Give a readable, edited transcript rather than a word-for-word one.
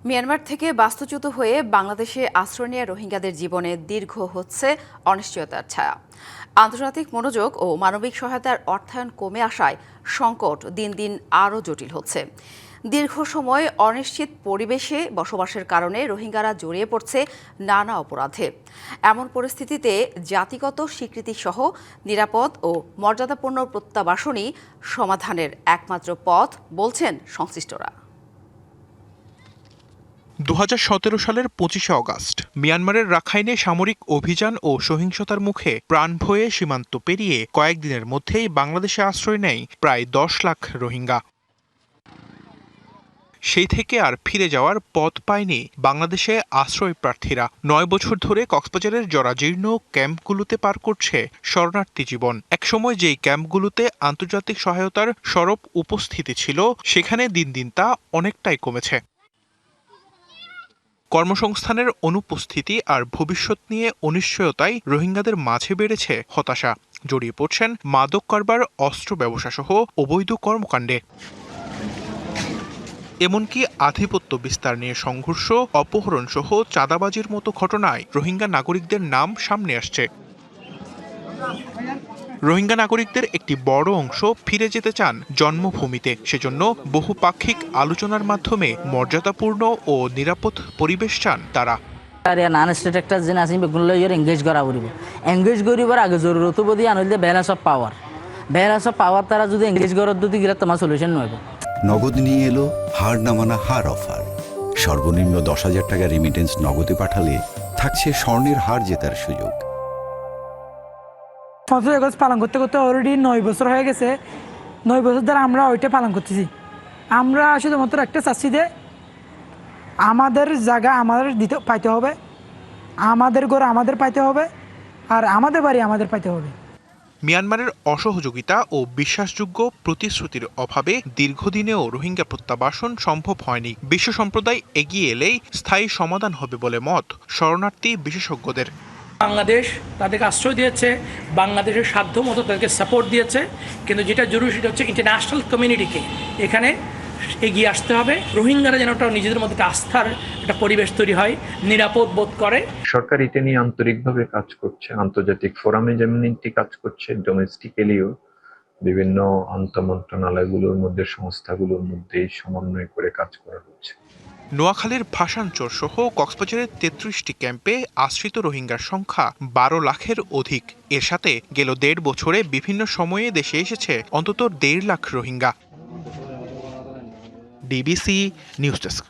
Myanmar থেকে বাস্তুচ্যুত হয়ে বাংলাদেশে আশ্রয় নেওয়া রোহিঙ্গাদের জীবনে দীর্ঘ হচ্ছে অনিশ্চয়তার ছায়া। আন্তর্জাতিক মনোযোগ ও মানবিক সহায়তার অর্থায়ন কমে আসায় সংকট দিন দিন আরও জটিল হচ্ছে। দীর্ঘ সময় অনিশ্চিত পরিবেশে বসবাসের কারণে রোহিঙ্গারা জড়িয়ে পড়ছে নানা অপরাধে। এমন পরিস্থিতিতে জাতিগত স্বীকৃতিসহ নিরাপদ ও মর্যাদাপূর্ণ প্রত্যাবাসনই সমাধানের একমাত্র পথ বলছেন সংশ্লিষ্টরা। 2017 সালের 25 অগাস্ট মিয়ানমারের রাখাইনে সামরিক অভিযান ও সহিংসতার মুখে প্রাণ ভয়ে সীমান্ত পেরিয়ে কয়েকদিনের মধ্যেই বাংলাদেশে আশ্রয় নেয় প্রায় 10 লাখ রোহিঙ্গা। সেই থেকে আর ফিরে যাওয়ার পথ পায়নি বাংলাদেশে আশ্রয় প্রার্থীরা। 9 বছর ধরে কক্সবাজারের জরাজীর্ণ ক্যাম্পগুলোতে পার করছে শরণার্থী জীবন। একসময় যেই ক্যাম্পগুলোতে আন্তর্জাতিক সহায়তার সরব উপস্থিতি ছিল, সেখানে দিন দিন তা অনেকটাই কমেছে। কর্মসংস্থানের অনুপস্থিতি আর ভবিষ্যৎ নিয়ে অনিশ্চয়তায় রোহিঙ্গাদের মাঝে বেড়েছে হতাশা। জড়িয়ে পড়ছেন মাদক কারবার, অস্ত্র ব্যবসা সহ অবৈধ কর্মকাণ্ডে। এমনকি আধিপত্য বিস্তার নিয়ে সংঘর্ষ, অপহরণ সহ চাঁদাবাজির মতো ঘটনায় রোহিঙ্গা নাগরিকদের নাম সামনে আসছে। রোহিঙ্গা নাগরিকদের একটি বড় অংশ ফিরে যেতে চান জন্মভূমিতে। সেজন্য বহুপাক্ষিক আলোচনার মাধ্যমে মর্যাদাপূর্ণ ও নিরাপদ পরিবেশ চান তারা। এংগেজ করিবার আগে জরুরত বোধ আনলে ব্যালেন্স অফ পাওয়ার তারা যদি এংগেজ করার দুটি গেলে তোমার সলিউশন নয়। নগদ নিয়ে এলো হার না মানা হার অফার। সর্বনিম্ন 10,000 টাকা রেমিটেন্স নগদে পাঠালে থাকছে স্বর্ণের হার জেতার সুযোগ। 15 আগস্ট পালন করতে করতে অলরেডি 9 বছর হয়ে গেছে। 9 বছর ধরে আমরা ওইটা পালন করতেছি। আমরা শুধুমাত্র একটা চাচ্ছি যে আমাদের জায়গা আমাদের পাইতে হবে, আমাদের ঘর আমাদের পাইতে হবে, আর আমাদের বাড়ি আমাদের পাইতে হবে। মিয়ানমারের অসহযোগিতা ও বিশ্বাসযোগ্য প্রতিশ্রুতির অভাবে দীর্ঘদিনেও রোহিঙ্গা প্রত্যাবাসন সম্ভব হয়নি। বিশ্ব সম্প্রদায় এগিয়ে এলেই স্থায়ী সমাধান হবে বলে মত শরণার্থী বিশেষজ্ঞদের। বাংলাদেশ তাদেরকে আশ্রয় দিয়েছে, বাংলাদেশের সাধ্য মতো তাদেরকে সাপোর্ট দিয়েছে, কিন্তু যেটা জরুরি সেটা হচ্ছে ইন্টারন্যাশনাল কমিউনিটিকে এখানে এগিয়ে আসতে হবে। রোহিঙ্গারা যেন একটা নিজেদের মধ্যে একটা আস্থার একটা পরিবেশ তৈরি হয়, নিরাপদ বোধ করে। সরকার এটা নিয়ে আন্তরিকভাবে কাজ করছে, আন্তর্জাতিক ফোরামে যেমনটি কাজ করছে, ডোমেস্টিক্যালিও বিভিন্ন আন্তঃমন্ত্রণালয়গুলোর মধ্যে, সংস্থাগুলোর মধ্যে সমন্বয় করে কাজ করা হচ্ছে। নোয়াখালীর ভাসানচর সহ কক্সবাজারের 33টি ক্যাম্পে আশ্রিত রোহিঙ্গার সংখ্যা 12 লাখের অধিক। এর সাথে গেল 1.5 বছরে বিভিন্ন সময়ে দেশে এসেছে অন্তত 1.5 lakh Rohingya. DBC news desk.